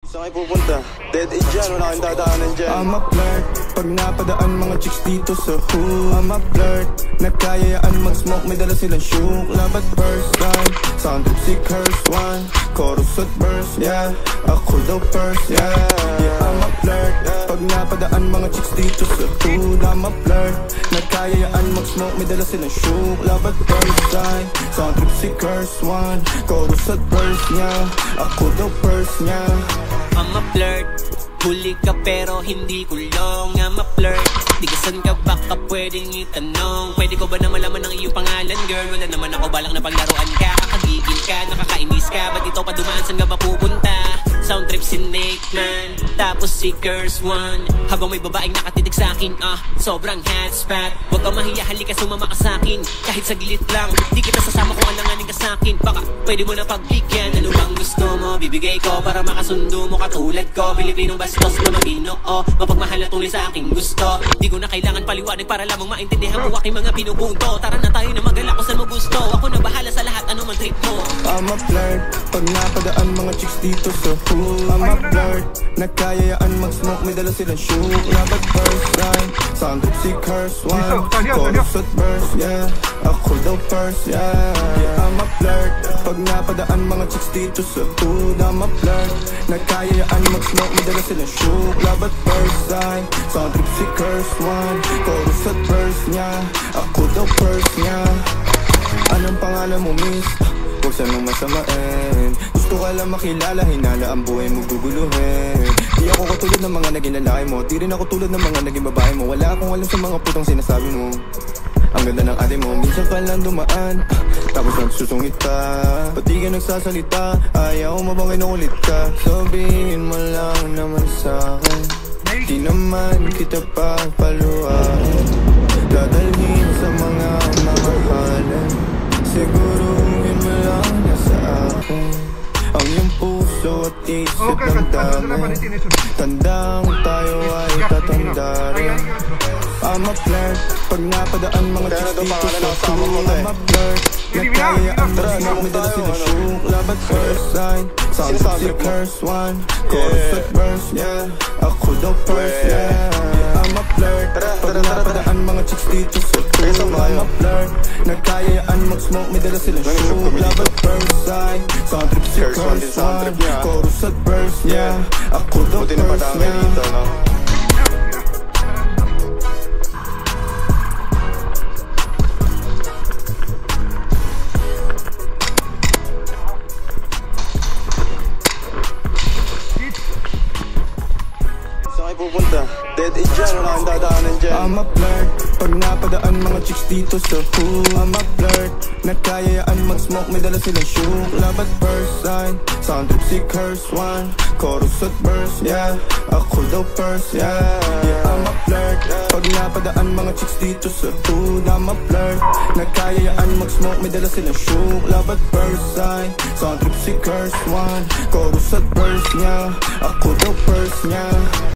Saan kayo pupunta? Dead end dyan, wala kang dadaanan dyan. I'm a flirt, pag napadaan mga chicks dito sa hood. I'm a flirt, nagkayayaan mag-smoke, may dala silang shook. Love at first time, sound trip si curse one. Chorus at verse, yeah, ako daw first, yeah. Yeah, I'm a flirt, pag napadaan mga chicks dito sa hood. I'm a flirt, nagkayayaan mag-smoke, may dala silang shook. Love at first time, sound trip si curse one. Chorus at verse, yeah, ako daw first, yeah. I'm a flirt, huli ka pero hindi kulong. I'm a flirt, tigasan ka baka pwedeng itanong. Pwede ko ba na malaman ang iyong pangalan, girl? Wala naman ako balak na paglaruan ka. Kakagigil ka, nakakainis ka. Ba't ito pa dumaan, saan ka ba pupunta? Sound trip si Nate Man, tapos si Curse One. Habang may babaeng nakatitig sa'kin, sobrang hot spot. Huwag ka mahiya, halika sumama ka sa'kin. Kahit saglit lang, di kita sasama kung alanganin ka sa'kin. Baka pwede mo na pagbigyan. Ano bang gusto mo, bibigay ko para makasundo mo katulad ko. Pilipinong bastos na maginoo, mapagmahal na tuloy sa aking gusto. Di ko na kailangan paliwanag para lamang maintindihan mo aking mga pinupunto. Tara na tayo na magala kung saan mo gusto. Ako na bahala sa lahat, ano man trip mo. I'm a flirt, pag napadaan mga chicks dito sa hood. I'm a flirt, nagkayayaan mag-smoke, may dala silang shook. Love at first time, sound trip si curse one. Chorus at verse, yeah, ako daw first, yeah. Yeah, I'm a flirt, pag napadaan mga chicks dito sa hood. I'm a flirt, nagkayayaan mag-smoke, may dala silang shook. Love at first time, sound trip si curse one. Chorus at verse, yeah, ako daw first, yeah. Anong pangalan mo, miss? Huwag sanang masamain. Gusto ka lang makilala, hinala ang buhay mo guguluhin. Di ako katulad ng mga naging lalaki mo, di rin ako tulad ng mga naging babae mo. Wala akong alam sa mga putong sinasabi mo. Ang ganda ng ate mo, minsan ka lang dumaan, tapos nagsusungit pa. Ba't di ka nagsasalita, ayaw mo bang kinukulit ka? Sabihin mo lang naman sa'kin, di naman kita papaluan. Dadalhin sa mga mamahalan, siguruhin mo lang na sa akin ang iyong puso at isip ng dami. Tandang tayo ay tatanda rin. I'm a flirt, pag napadaan mga chicks dito sa hood. I'm a flirt, nagkayayaan mag-smoke, may dala sila shook. Love at first sight, sound trip si curse one. Chorus at verse, yeah, ako daw first, yeah. I'm a flirt, pag napadaan mga chicks dito sa hood. I'm a flirt, nagkayayaan mag-smoke, may dala silang shook. Love at first sight, sound trip si curse one. Chorus at verse, yeah, ako daw first, yeah. Pupunta, dead end dyan, wala kang dadaanan dyan. I'm a flirt, pag napadaan mga chicks dito sa hood. I'm a flirt, nagkayayaan mag-smoke, may dala silang shook. Love at first time, sound trip si curse one. Chorus at verse, yeah, ako daw first, yeah. Yeah, I'm a flirt, pag napadaan mga chicks dito sa hood. I'm a flirt, nagkayayaan mag-smoke, may dala silang shook. Love at first time, sound trip si curse one. Chorus at verse, yeah, ako daw first, yeah.